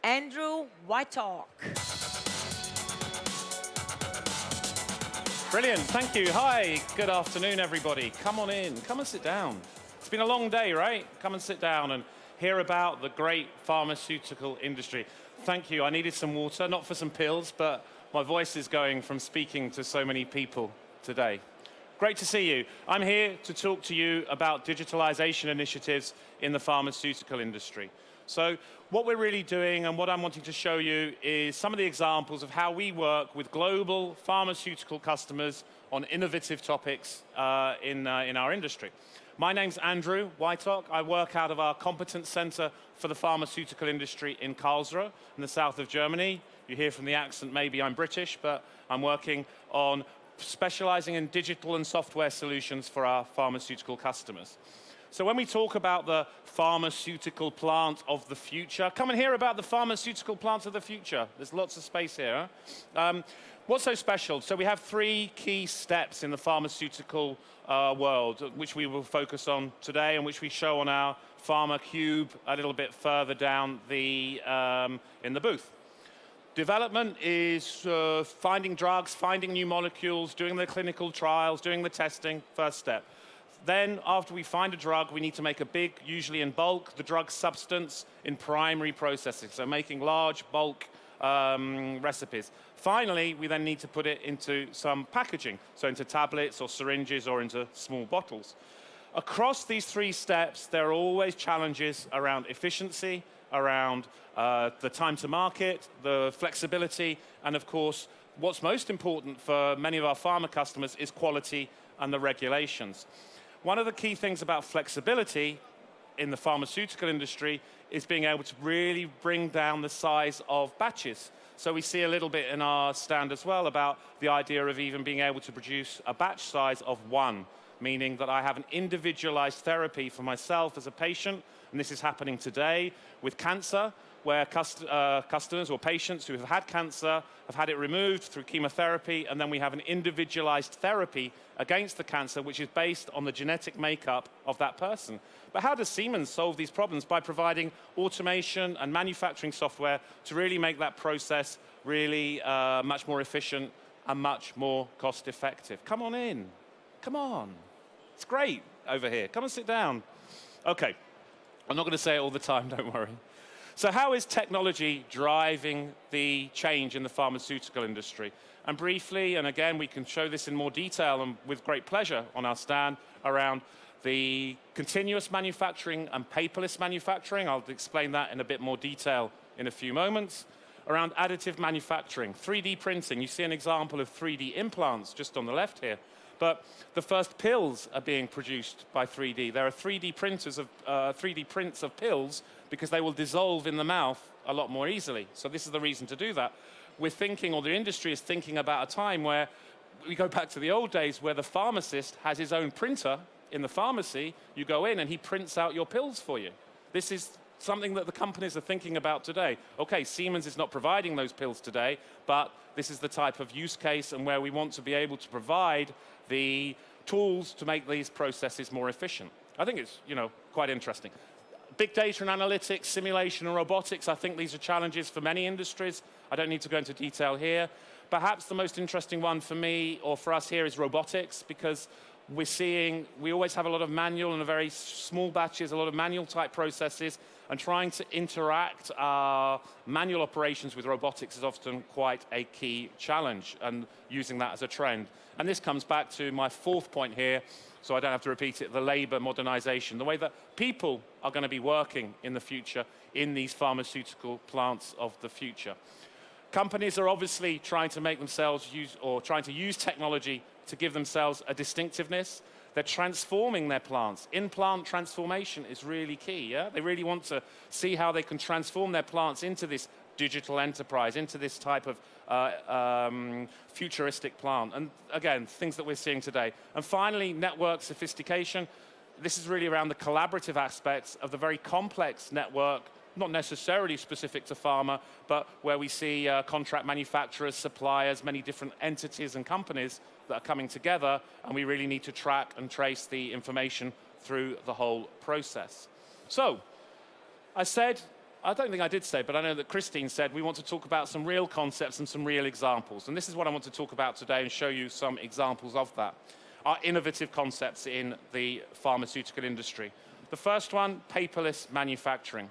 Andrew Whitetalk. Brilliant, thank you. Hi, good afternoon, everybody. Come on in, come and sit down. It's been a long day, right? Come and sit down and hear about the great pharmaceutical industry. Thank you, I needed some water, not for some pills, but my voice is going from speaking to so many people today. Great to see you. I'm here to talk to you about digitalization initiatives in the pharmaceutical industry. So what we're really doing and what I'm wanting to show you is some of the examples of how we work with global pharmaceutical customers on innovative topics in our industry. My name's Andrew Whitetalk. I work out of our competence center for the pharmaceutical industry in Karlsruhe in the south of Germany. You hear from the accent, maybe I'm British, but I'm working on specializing in digital and software solutions for our pharmaceutical customers. So when we talk about the pharmaceutical plant of the future, come and hear about the pharmaceutical plant of the future. There's lots of space here. What's so special? So we have three key steps in the pharmaceutical world, which we will focus on today and which we show on our Pharma Cube a little bit further down in the booth. Development is finding drugs, finding new molecules, doing the clinical trials, doing the testing, first step. Then, after we find a drug, we need to make a big, usually in bulk, the drug substance in primary processing, so making large, bulk recipes. Finally, we then need to put it into some packaging, so into tablets or syringes or into small bottles. Across these three steps, there are always challenges around efficiency, around the time to market, the flexibility, and of course, what's most important for many of our pharma customers is quality and the regulations. One of the key things about flexibility in the pharmaceutical industry is being able to really bring down the size of batches. So we see a little bit in our stand as well about the idea of even being able to produce a batch size of 1, meaning that I have an individualized therapy for myself as a patient, and this is happening today with cancer, where customers or patients who have had cancer have had it removed through chemotherapy, and then we have an individualized therapy against the cancer, which is based on the genetic makeup of that person. But how does Siemens solve these problems? By providing automation and manufacturing software to really make that process really much more efficient and much more cost effective. Come on in, come on. It's great over here, come and sit down. Okay, I'm not going to say it all the time, don't worry. So how is technology driving the change in the pharmaceutical industry? And briefly, and again, we can show this in more detail and with great pleasure on our stand around the continuous manufacturing and paperless manufacturing. I'll explain that in a bit more detail in a few moments. Around additive manufacturing, 3D printing. You see an example of 3D implants just on the left here. But the first pills are being produced by 3D. There are 3D printers of 3D prints of pills because they will dissolve in the mouth a lot more easily. So this is the reason to do that. We're thinking, or the industry is thinking about a time where we go back to the old days where the pharmacist has his own printer in the pharmacy. You go in and he prints out your pills for you. This is something that the companies are thinking about today. Okay, Siemens is not providing those pills today, but this is the type of use case and where we want to be able to provide the tools to make these processes more efficient. I think it's, quite interesting. Big data and analytics, simulation and robotics, I think these are challenges for many industries. I don't need to go into detail here. Perhaps the most interesting one for me or for us here is robotics, because we always have a lot of manual and a very small batches, a lot of manual type processes, and trying to interact our manual operations with robotics is often quite a key challenge, and using that as a trend. And this comes back to my fourth point here, so I don't have to repeat it, the labor modernization, the way that people are going to be working in the future in these pharmaceutical plants of the future. Companies are obviously trying to make themselves trying to use technology to give themselves a distinctiveness. They're transforming their plants. In-plant transformation is really key, yeah? They really want to see how they can transform their plants into this digital enterprise, into this type of futuristic plant. And again, things that we're seeing today. And finally, network sophistication. This is really around the collaborative aspects of the very complex network, not necessarily specific to pharma, but where we see contract manufacturers, suppliers, many different entities and companies that are coming together, and we really need to track and trace the information through the whole process. So, I said I don't think I did say, but I know that Christine said we want to talk about some real concepts and some real examples. And this is what I want to talk about today and show you some examples of that. Our innovative concepts in the pharmaceutical industry. The first one, paperless manufacturing.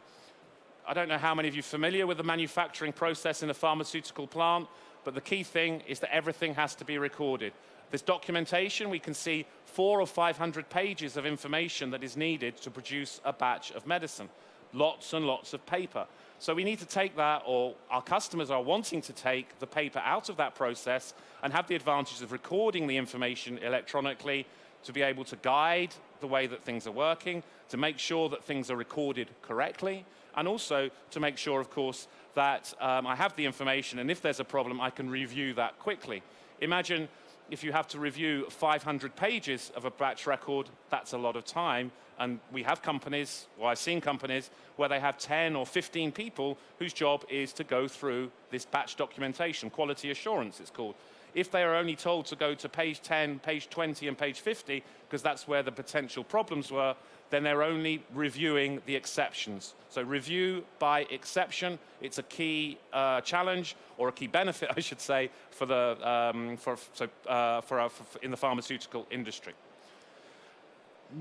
I don't know how many of you are familiar with the manufacturing process in a pharmaceutical plant, but the key thing is that everything has to be recorded. This documentation, we can see 400 or 500 pages of information that is needed to produce a batch of medicine. Lots and lots of paper. So we need to take that, or our customers are wanting to take the paper out of that process and have the advantage of recording the information electronically to be able to guide the way that things are working, to make sure that things are recorded correctly, and also to make sure, of course, that I have the information, and if there's a problem, I can review that quickly. Imagine if you have to review 500 pages of a batch record, that's a lot of time. And we have companies, or I've seen companies, where they have 10 or 15 people whose job is to go through this batch documentation, quality assurance it's called. If they are only told to go to page 10, page 20, and page 50, because that's where the potential problems were, then they're only reviewing the exceptions. So review by exception, it's a key challenge, or a key benefit, I should say, for in the pharmaceutical industry.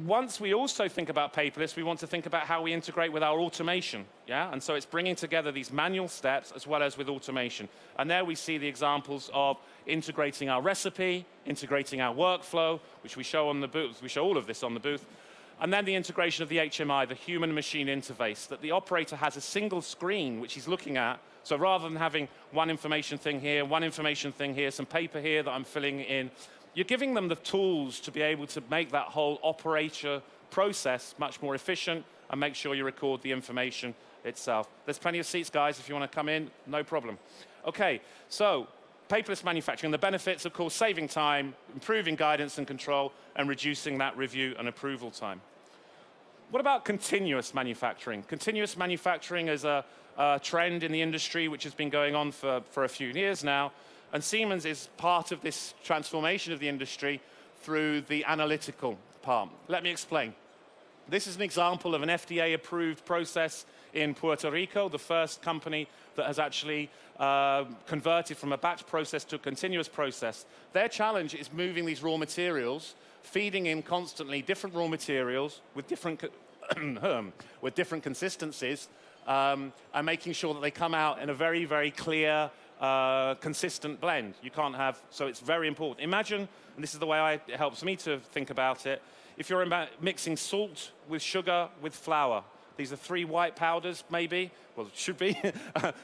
Once we also think about paperless, we want to think about how we integrate with our automation, yeah? And so it's bringing together these manual steps as well as with automation. And there we see the examples of integrating our recipe, integrating our workflow, which we show on the booth. We show all of this on the booth. And then the integration of the HMI, the human-machine interface, that the operator has a single screen which he's looking at. So rather than having one information thing here, one information thing here, some paper here that I'm filling in, you're giving them the tools to be able to make that whole operator process much more efficient and make sure you record the information itself. There's plenty of seats, guys, if you want to come in, no problem. Okay, so paperless manufacturing, the benefits, of course, saving time, improving guidance and control, and reducing that review and approval time. What about continuous manufacturing? Continuous manufacturing is a trend in the industry which has been going on for a few years now. And Siemens is part of this transformation of the industry through the analytical part. Let me explain. This is an example of an FDA-approved process in Puerto Rico, the first company that has actually converted from a batch process to a continuous process. Their challenge is moving these raw materials, feeding in constantly different raw materials with different, with different consistencies, and making sure that they come out in a very, very clear, consistent blend. You can't have, so it's very important. Imagine, and this is the way it helps me to think about it, if you're mixing salt with sugar with flour. These are 3 white powders, maybe. Well, it should be,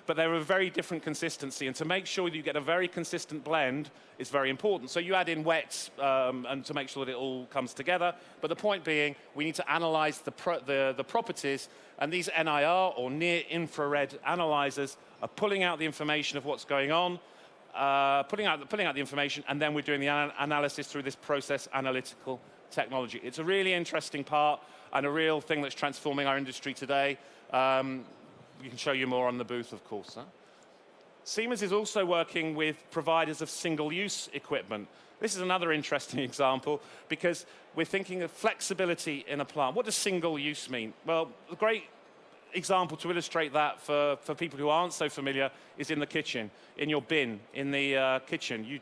but they're a very different consistency. And to make sure you get a very consistent blend is very important. So you add in wet and to make sure that it all comes together. But the point being, we need to analyze the properties, and these NIR, or near-infrared analyzers, are pulling out the information of what's going on, pulling out the information, and then we're doing the analysis through this process analytical technology. It's a really interesting part and a real thing that's transforming our industry today. We can show you more on the booth, of course. Siemens is also working with providers of single-use equipment. This is another interesting example because we're thinking of flexibility in a plant. What does single-use mean? Well, a great example to illustrate that for people who aren't so familiar is in the kitchen, in your bin, in the kitchen. You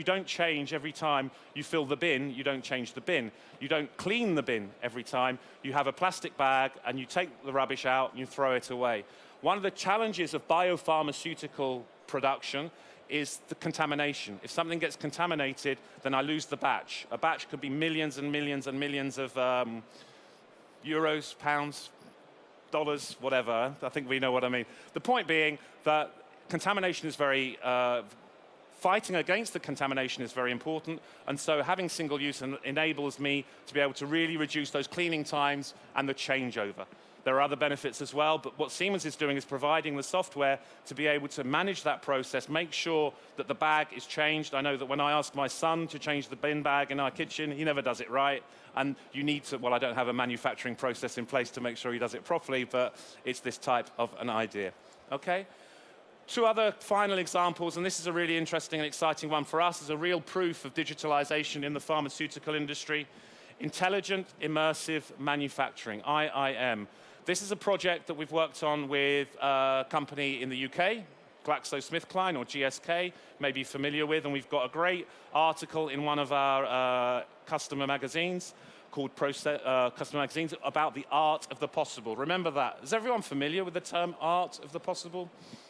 don't change every time you fill the bin, you don't change the bin. You don't clean the bin every time. You have a plastic bag and you take the rubbish out and you throw it away. One of the challenges of biopharmaceutical production is the contamination. If something gets contaminated, then I lose the batch. A batch could be millions and millions and millions of euros, pounds, dollars, whatever. I think we know what I mean. The point being that contamination is very, fighting against the contamination is very important, and so having single use enables me to be able to really reduce those cleaning times and the changeover. There are other benefits as well, but what Siemens is doing is providing the software to be able to manage that process, make sure that the bag is changed. I know that when I ask my son to change the bin bag in our kitchen, he never does it right. And you need to, well, I don't have a manufacturing process in place to make sure he does it properly, but it's this type of an idea. Okay? 2 other final examples, and this is a really interesting and exciting one for us, is a real proof of digitalization in the pharmaceutical industry. Intelligent Immersive Manufacturing, IIM. This is a project that we've worked on with a company in the UK, GlaxoSmithKline or GSK, may be familiar with, and we've got a great article in one of our customer magazines called Customer Magazines about the art of the possible. Remember that. Is everyone familiar with the term art of the possible?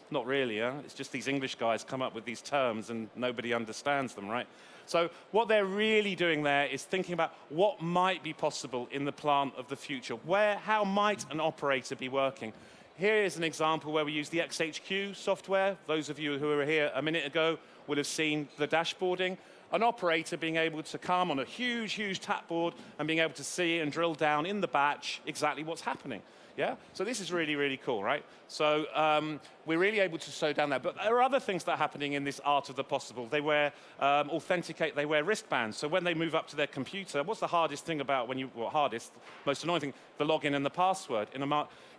Not really, huh? It's just these English guys come up with these terms and nobody understands them, right? So what they're really doing there is thinking about what might be possible in the plant of the future. How might an operator be working? Here is an example where we use the XHQ software. Those of you who were here a minute ago would have seen the dashboarding. An operator being able to come on a huge, huge tap board and being able to see and drill down in the batch exactly what's happening. Yeah? So this is really, really cool, right? So we're really able to slow down that. But there are other things that are happening in this art of the possible. They wear they wear wristbands. So when they move up to their computer, what's the hardest thing about most annoying thing? The login and the password.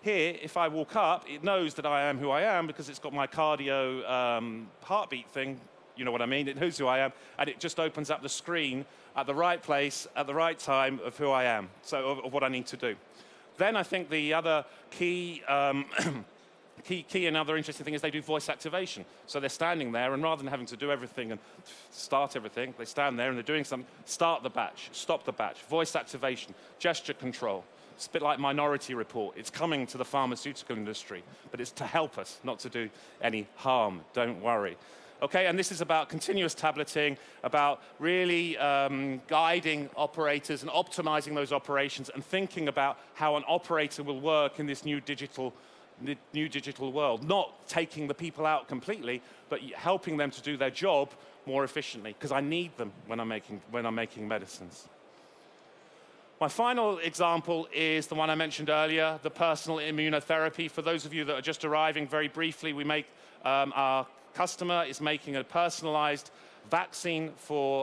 Here, if I walk up, it knows that I am who I am because it's got my cardio heartbeat thing. You know what I mean? It knows who I am, and it just opens up the screen at the right place, at the right time of who I am, so of what I need to do. Then I think the other key and other interesting thing is they do voice activation. So they're standing there, and rather than having to do everything and start everything, they stand there and they're doing something. Start the batch, stop the batch, voice activation, gesture control. It's a bit like Minority Report. It's coming to the pharmaceutical industry, but it's to help us, not to do any harm. Don't worry. Okay, and this is about continuous tableting, about really guiding operators and optimizing those operations and thinking about how an operator will work in this new digital world. Not taking the people out completely, but helping them to do their job more efficiently, because I need them when I'm making medicines. My final example is the one I mentioned earlier, the personal immunotherapy. For those of you that are just arriving, very briefly, we make our customer is making a personalized vaccine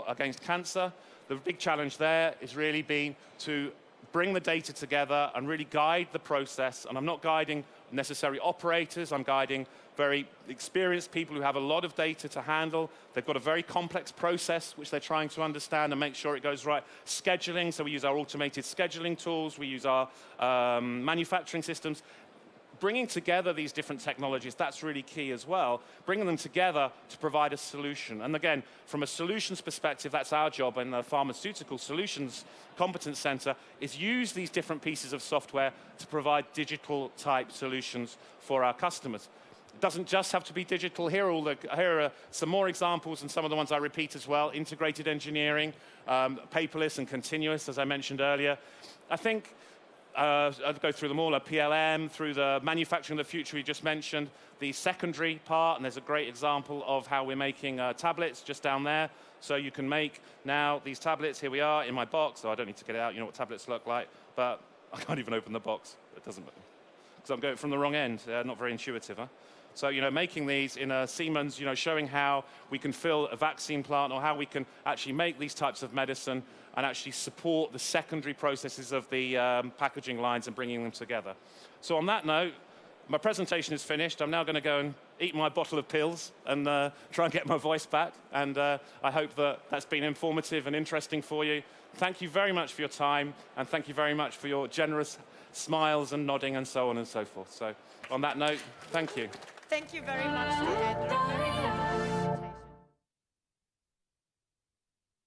against cancer. The big challenge there is really been to bring the data together and really guide the process. And I'm not guiding necessary operators, I'm guiding very experienced people who have a lot of data to handle. They've got a very complex process which they're trying to understand and make sure it goes right. Scheduling, so we use our automated scheduling tools, we use our manufacturing systems. Bringing together these different technologies, that's really key as well. Bringing them together to provide a solution. And again, from a solutions perspective, that's our job in the Pharmaceutical Solutions Competence Center, is use these different pieces of software to provide digital type solutions for our customers. It doesn't just have to be digital. Here are some more examples and some of the ones I repeat as well. Integrated engineering, paperless and continuous, as I mentioned earlier. I think I'll go through them all, PLM, through the manufacturing of the future we just mentioned, the secondary part, and there's a great example of how we're making tablets just down there. So you can make now these tablets, here we are in my box, so I don't need to get it out, you know what tablets look like, but I can't even open the box, it doesn't, because I'm going from the wrong end, not very intuitive, huh? So, making these in a Siemens, showing how we can fill a vaccine plant or how we can actually make these types of medicine and actually support the secondary processes of the packaging lines and bringing them together. So on that note, my presentation is finished. I'm now going to go and eat my bottle of pills and try and get my voice back. And I hope that that's been informative and interesting for you. Thank you very much for your time, and thank you very much for your generous smiles and nodding and so on and so forth. So on that note, thank you. Thank you very much, Andrew. Very good.